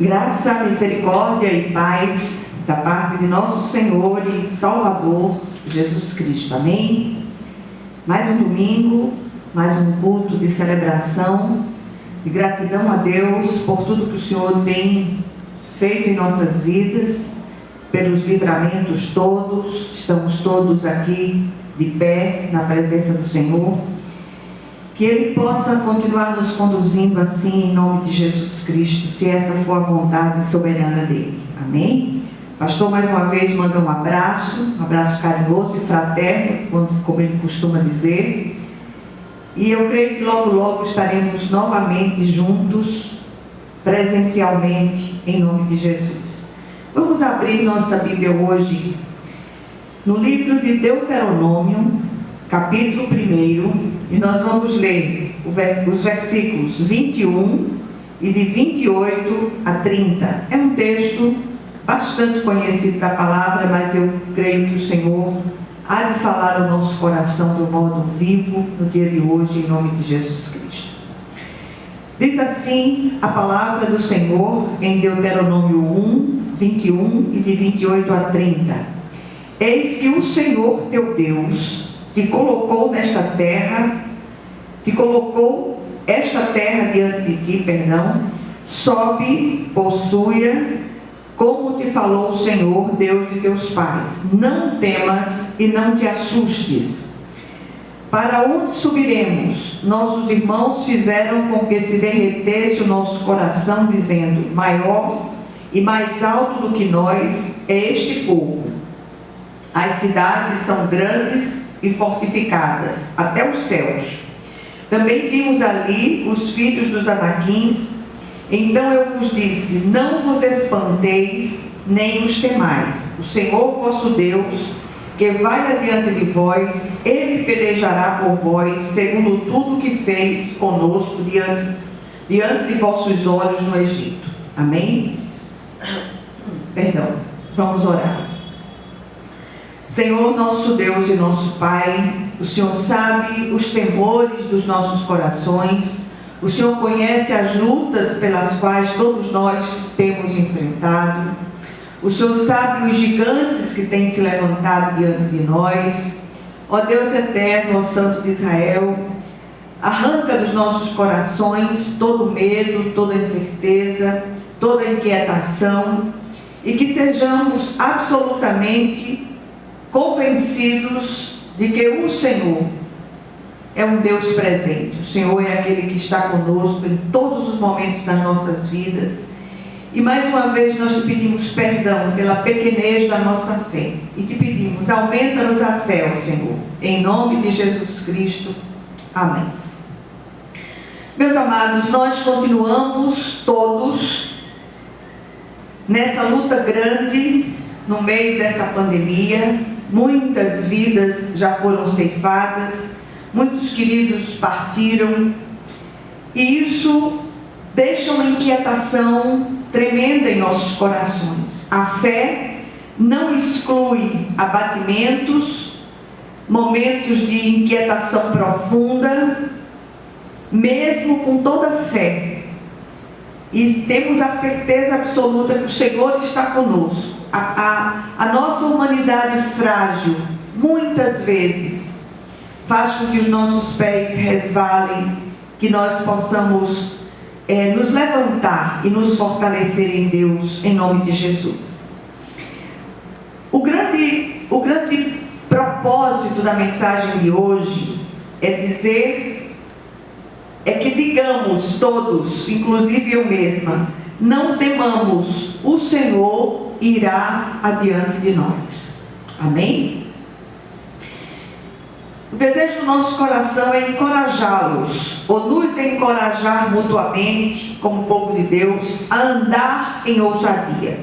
Graça, misericórdia e paz da parte de nosso Senhor e Salvador Jesus Cristo. Amém? Mais um domingo, mais um culto de celebração, de gratidão a Deus por tudo que o Senhor tem feito em nossas vidas, pelos livramentos todos. Estamos todos aqui de pé na presença do Senhor. Que Ele possa continuar nos conduzindo assim em nome de Jesus Cristo, se essa for a vontade soberana dEle. Amém? Pastor, mais uma vez, manda um abraço carinhoso e fraterno, como ele costuma dizer. E eu creio que logo, logo estaremos novamente juntos, presencialmente, em nome de Jesus. Vamos abrir nossa Bíblia hoje no livro de Deuteronômio, capítulo 1, e nós vamos ler os versículos 21 e de 28 a 30. É um texto bastante conhecido da palavra, mas eu creio que o Senhor há de falar ao nosso coração de um modo vivo no dia de hoje, em nome de Jesus Cristo. Diz assim a palavra do Senhor em Deuteronômio 1, 21 e de 28 a 30. Eis que o Senhor teu Deus te colocou esta terra diante de ti, sobe, possua, como te falou o Senhor, Deus de teus pais. Não temas e não te assustes. Para onde subiremos? Nossos irmãos fizeram com que se derretesse o nosso coração, dizendo: maior e mais alto do que nós é este povo. As cidades são grandes e fortificadas até os céus. Também vimos ali os filhos dos Anaquins. Então eu vos disse: não vos espanteis, nem os temais. O Senhor vosso Deus, que vai adiante de vós, Ele pelejará por vós, segundo tudo que fez conosco diante de vossos olhos no Egito. Amém? Vamos orar. Senhor, nosso Deus e nosso Pai, o Senhor sabe os temores dos nossos corações, o Senhor conhece as lutas pelas quais todos nós temos enfrentado, o Senhor sabe os gigantes que têm se levantado diante de nós. Ó Deus eterno, ó Santo de Israel, arranca dos nossos corações todo medo, toda incerteza, toda inquietação, e que sejamos absolutamente convencidos de que o Senhor é um Deus presente. O Senhor é aquele que está conosco em todos os momentos das nossas vidas. E mais uma vez nós te pedimos perdão pela pequenez da nossa fé. E te pedimos, aumenta-nos a fé, ó Senhor. Em nome de Jesus Cristo. Amém. Meus amados, nós continuamos todos nessa luta grande no meio dessa pandemia. Muitas vidas já foram ceifadas, muitos queridos partiram, e isso deixa uma inquietação tremenda em nossos corações. A fé não exclui abatimentos, momentos de inquietação profunda, mesmo com toda a fé. E temos a certeza absoluta que o Senhor está conosco. A nossa humanidade frágil, muitas vezes, faz com que os nossos pés resvalem, que nós possamos nos levantar e nos fortalecer em Deus, em nome de Jesus. O grande propósito da mensagem de hoje é que digamos todos, inclusive eu mesma, não temamos, o Senhor irá adiante de nós. Amém? O desejo do nosso coração é encorajá-los, ou nos encorajar mutuamente, como povo de Deus, a andar em ousadia.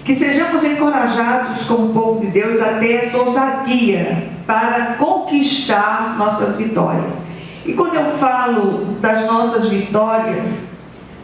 Que sejamos encorajados como povo de Deus a ter essa ousadia para conquistar nossas vitórias. E quando eu falo das nossas vitórias,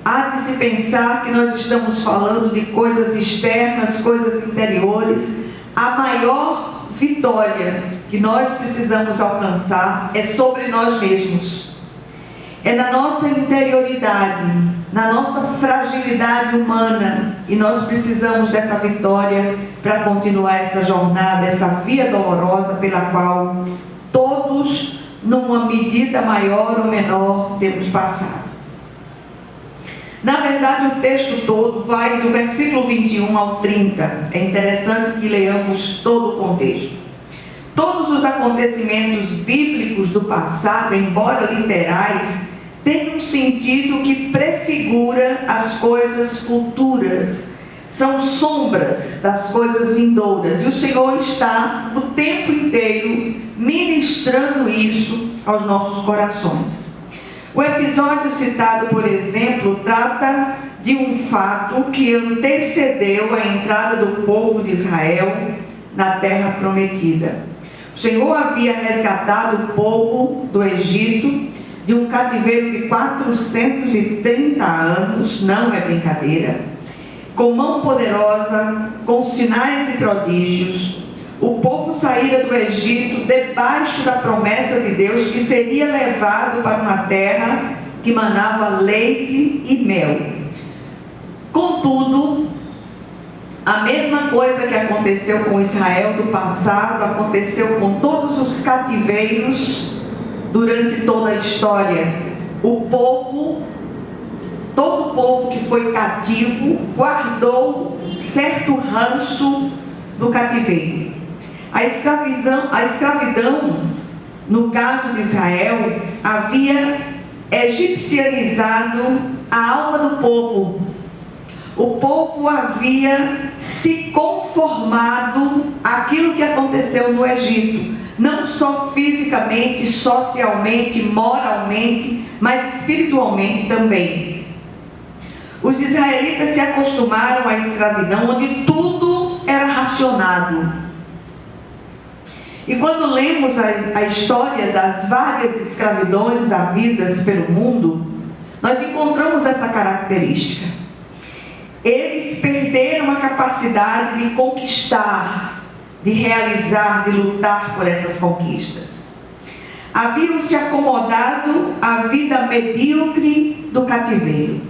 há de se pensar que nós estamos falando de coisas externas, coisas interiores. A maior vitória que nós precisamos alcançar é sobre nós mesmos. É na nossa interioridade, na nossa fragilidade humana, e nós precisamos dessa vitória para continuar essa jornada, essa via dolorosa pela qual todos, numa medida maior ou menor, temos passado. Na verdade, o texto todo vai do versículo 21 ao 30. É interessante que leamos todo o contexto. Todos os acontecimentos bíblicos do passado, embora literais, têm um sentido que prefigura as coisas futuras. São sombras das coisas vindouras. E o Senhor está o tempo inteiro ministrando isso aos nossos corações. O episódio citado, por exemplo, trata de um fato que antecedeu a entrada do povo de Israel na terra prometida. O Senhor havia resgatado o povo do Egito de um cativeiro de 430 anos, não é brincadeira, com mão poderosa, com sinais e prodígios. O povo saíra do Egito debaixo da promessa de Deus que seria levado para uma terra que manava leite e mel. Contudo, a mesma coisa que aconteceu com Israel do passado, aconteceu com todos os cativeiros durante toda a história. Todo o povo que foi cativo guardou certo ranço do cativeiro. A escravidão, no caso de Israel, havia egipcianizado a alma do povo. O povo havia se conformado àquilo que aconteceu no Egito, não só fisicamente, socialmente, moralmente, mas espiritualmente também. Os israelitas se acostumaram à escravidão, onde tudo era racionado. E quando lemos a história das várias escravidões havidas pelo mundo, nós encontramos essa característica. Eles perderam a capacidade de conquistar, de realizar, de lutar por essas conquistas. Haviam se acomodado à vida medíocre do cativeiro.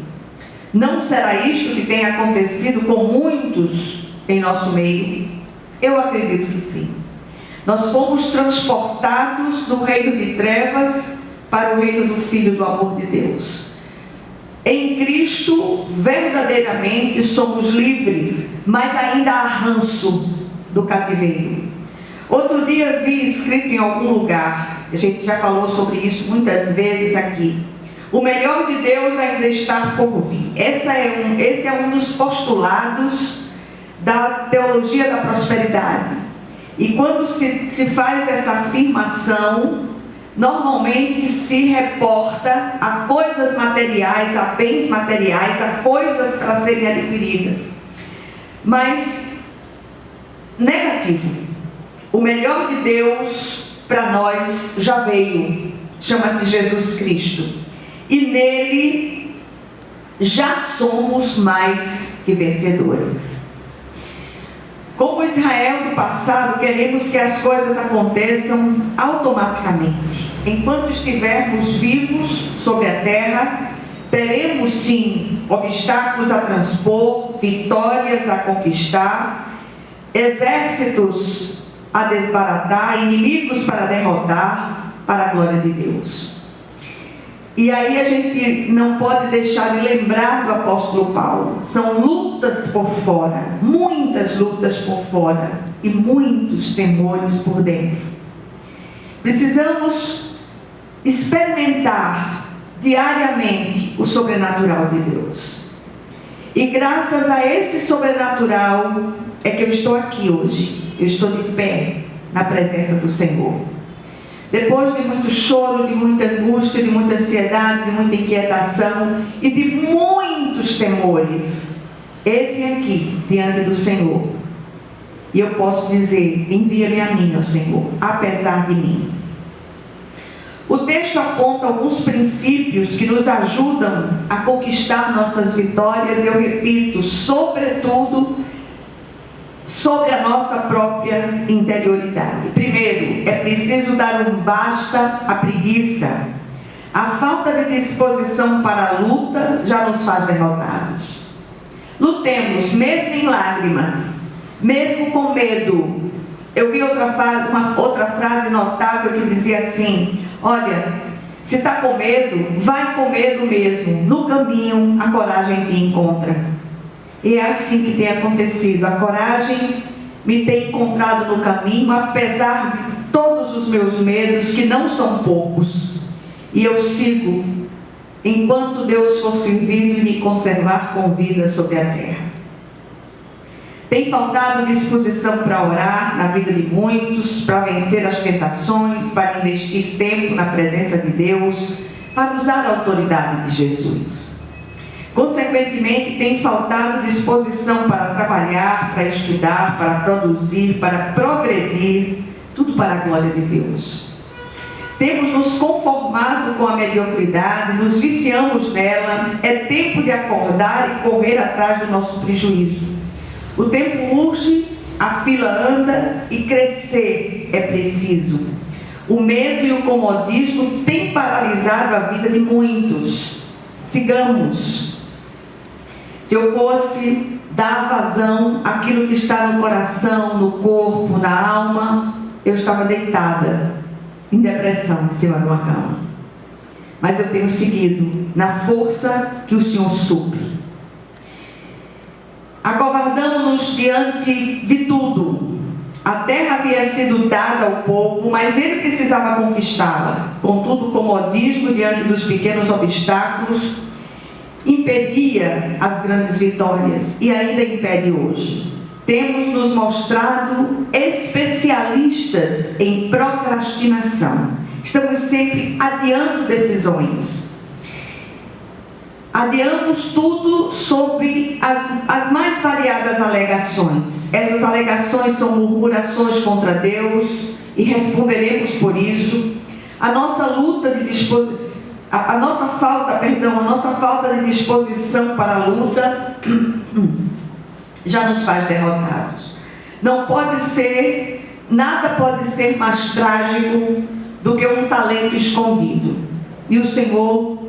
Não será isto que tem acontecido com muitos em nosso meio? Eu acredito que sim. Nós fomos transportados do reino de trevas para o reino do Filho do amor de Deus. Em Cristo, verdadeiramente somos livres, mas ainda há ranço do cativeiro. Outro dia vi escrito em algum lugar, a gente já falou sobre isso muitas vezes aqui, o melhor de Deus ainda está por vir. Esse é um dos postulados da teologia da prosperidade. E quando se faz essa afirmação, normalmente se reporta a coisas materiais, a bens materiais, a coisas para serem adquiridas. Mas, negativo. O melhor de Deus para nós já veio, chama-se Jesus Cristo. E nele já somos mais que vencedores. Como Israel do passado, queremos que as coisas aconteçam automaticamente. Enquanto estivermos vivos sobre a terra, teremos sim obstáculos a transpor, vitórias a conquistar, exércitos a desbaratar, inimigos para derrotar, para a glória de Deus. E aí a gente não pode deixar de lembrar do apóstolo Paulo. São lutas por fora, muitas lutas por fora e muitos temores por dentro. Precisamos experimentar diariamente o sobrenatural de Deus. E graças a esse sobrenatural é que eu estou aqui hoje. Eu estou de pé na presença do Senhor. Depois de muito choro, de muita angústia, de muita ansiedade, de muita inquietação e de muitos temores, eis-me aqui diante do Senhor. E eu posso dizer: envia-me a mim, ó Senhor, apesar de mim. O texto aponta alguns princípios que nos ajudam a conquistar nossas vitórias, eu repito, sobretudo sobre a nossa própria interioridade. Primeiro, é preciso dar um basta à preguiça. A falta de disposição para a luta já nos faz derrotados. Lutemos, mesmo em lágrimas, mesmo com medo. Eu vi uma outra frase notável que dizia assim: olha, se está com medo, vai com medo mesmo. No caminho, a coragem te encontra. E é assim que tem acontecido. A coragem me tem encontrado no caminho, apesar de todos os meus medos, que não são poucos. E eu sigo, enquanto Deus for servido e me conservar com vida sobre a terra. Tem faltado disposição para orar na vida de muitos, para vencer as tentações, para investir tempo na presença de Deus, para usar a autoridade de Jesus. Consequentemente, tem faltado disposição para trabalhar, para estudar, para produzir, para progredir, tudo para a glória de Deus. Temos nos conformado com a mediocridade, nos viciamos nela. É tempo de acordar e correr atrás do nosso prejuízo. O tempo urge, a fila anda e crescer é preciso. O medo e o comodismo têm paralisado a vida de muitos. Sigamos. Se eu fosse dar vazão àquilo que está no coração, no corpo, na alma, eu estava deitada, em depressão, em cima de uma cama. Mas eu tenho seguido na força que o Senhor supre. Acovardamos-nos diante de tudo. A terra havia sido dada ao povo, mas ele precisava conquistá-la. Contudo, o comodismo diante dos pequenos obstáculos impedia as grandes vitórias e ainda impede hoje. Temos nos mostrado especialistas em procrastinação. Estamos sempre adiando decisões. Adiamos tudo sobre as mais variadas alegações. Essas alegações são murmurações contra Deus e responderemos por isso. A nossa falta de disposição para a luta já nos faz derrotados. Nada pode ser mais trágico do que um talento escondido. E o Senhor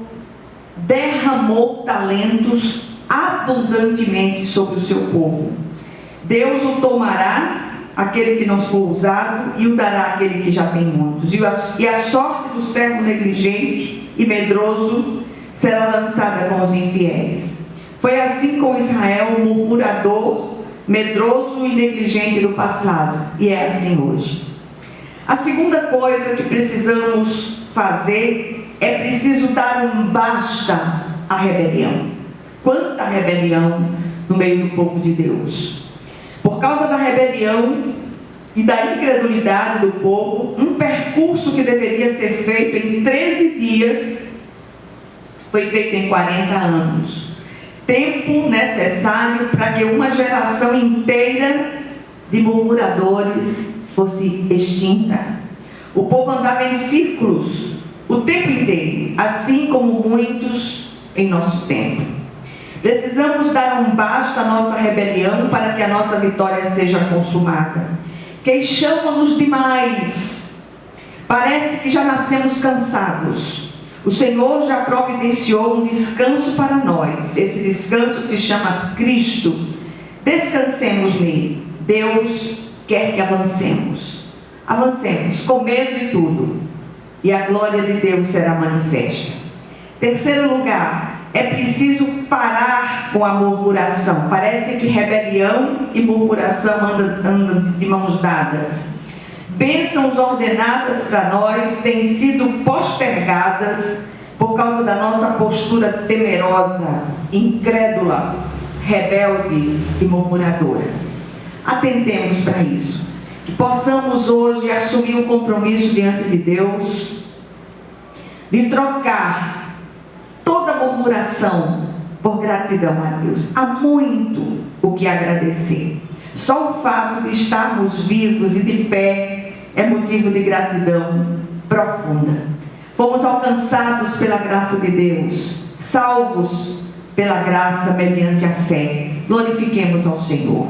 derramou talentos abundantemente sobre o seu povo. Deus o tomará, aquele que não for usado, e o dará àquele que já tem muitos. E a sorte do servo negligente e medroso será lançada com os infiéis. Foi assim com Israel, um murmurador, medroso e negligente do passado, e é assim hoje. A segunda coisa que precisamos fazer é preciso dar um basta à rebelião. Quanta rebelião no meio do povo de Deus. Por causa da rebelião e da incredulidade do povo, um percurso que deveria ser feito em 13 dias foi feito em 40 anos. Tempo necessário para que uma geração inteira de murmuradores fosse extinta. O povo andava em círculos o tempo inteiro, assim como muitos em nosso tempo. Precisamos dar um basta à nossa rebelião para que a nossa vitória seja consumada. Queixamos-nos demais. Parece que já nascemos cansados. O Senhor já providenciou um descanso para nós. Esse descanso se chama Cristo. Descansemos nele. Deus quer que avancemos. Avancemos com medo de tudo, e a glória de Deus será manifesta. Terceiro lugar, é preciso parar com a murmuração. Parece que rebelião e murmuração andam de mãos dadas. Bênçãos ordenadas para nós têm sido postergadas por causa da nossa postura temerosa, incrédula, rebelde e murmuradora. Atentemos para isso. Que possamos hoje assumir um compromisso diante de Deus de trocar toda murmuração por gratidão a Deus. Há muito o que agradecer. Só o fato de estarmos vivos e de pé é motivo de gratidão profunda. Fomos alcançados pela graça de Deus, salvos pela graça mediante a fé. Glorifiquemos ao Senhor.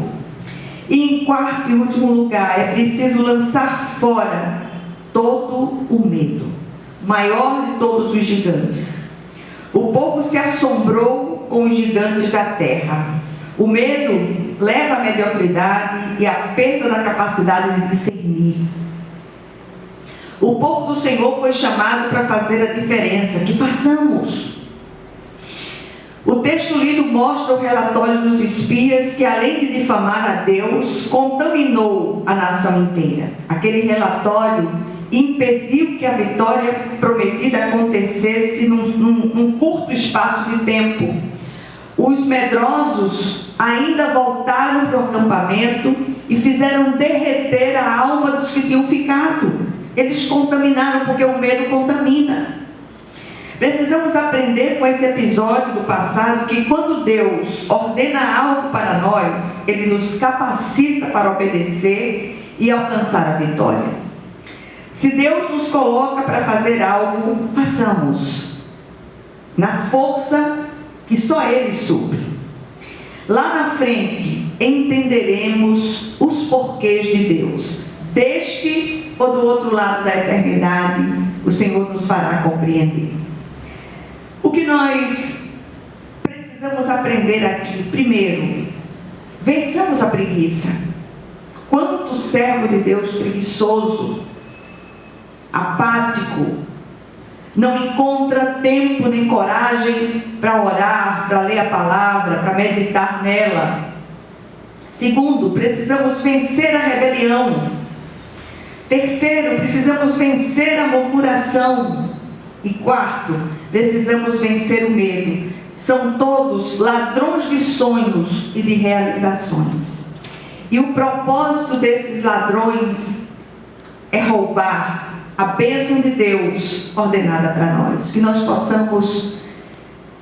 E em quarto e último lugar, é preciso lançar fora todo o medo. maior de todos os gigantes. O povo se assombrou com os gigantes da terra. O medo leva à mediocridade e à perda da capacidade de discernir. O povo do Senhor foi chamado para fazer a diferença. Que façamos? O texto lido mostra o relatório dos espias que, além de difamar a Deus, contaminou a nação inteira. Aquele relatório impediu que a vitória prometida acontecesse num curto espaço de tempo. Os medrosos ainda voltaram para o acampamento e fizeram derreter a alma dos que tinham ficado. Eles contaminaram, porque o medo contamina. Precisamos aprender com esse episódio do passado que quando Deus ordena algo para nós, Ele nos capacita para obedecer e alcançar a vitória. Se Deus nos coloca para fazer algo, façamos, na força que só Ele supre. Lá na frente, entenderemos os porquês de Deus. Deste ou do outro lado da eternidade, o Senhor nos fará compreender. O que nós precisamos aprender aqui? Primeiro, vençamos a preguiça. Quanto servo de Deus preguiçoso, apático, não encontra tempo nem coragem para orar, para ler a palavra, para meditar nela. Segundo, precisamos vencer a rebelião. Terceiro, precisamos vencer a murmuração. E quarto, precisamos vencer o medo. São todos ladrões de sonhos e de realizações. E o propósito desses ladrões é roubar a bênção de Deus ordenada para nós. Que nós possamos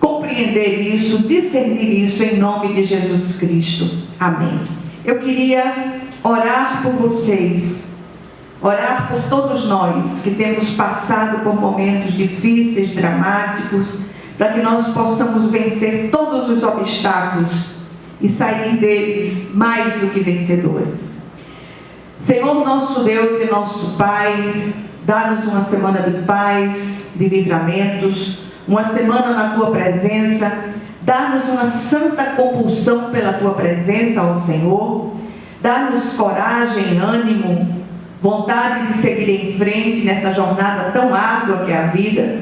compreender isso, discernir isso em nome de Jesus Cristo. Amém. Eu queria orar por vocês, orar por todos nós que temos passado por momentos difíceis, dramáticos, para que nós possamos vencer todos os obstáculos e sair deles mais do que vencedores. Senhor nosso Deus e nosso Pai, dá-nos uma semana de paz, de livramentos, uma semana na Tua presença, dá-nos uma santa compulsão pela Tua presença, ó Senhor, dá-nos coragem, ânimo, vontade de seguir em frente nessa jornada tão árdua que é a vida,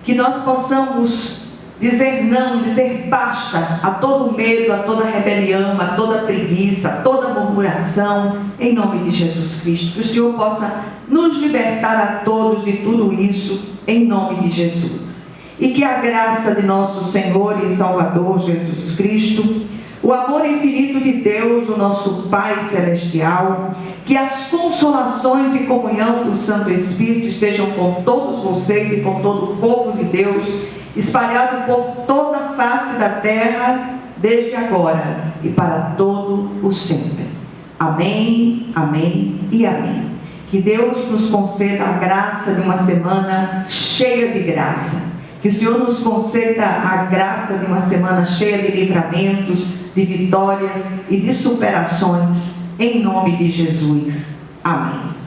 que nós possamos dizer não, dizer basta a todo medo, a toda rebelião, a toda preguiça, a toda murmuração, em nome de Jesus Cristo. Que o Senhor possa nos libertar a todos de tudo isso, em nome de Jesus. E que a graça de nosso Senhor e Salvador Jesus Cristo, o amor infinito de Deus, o nosso Pai Celestial, que as consolações e comunhão do Santo Espírito estejam com todos vocês e com todo o povo de Deus, espalhado por toda a face da terra, desde agora e para todo o sempre. Amém, amém e amém. Que Deus nos conceda a graça de uma semana cheia de graça. Que o Senhor nos conceda a graça de uma semana cheia de livramentos, de vitórias e de superações, em nome de Jesus. Amém.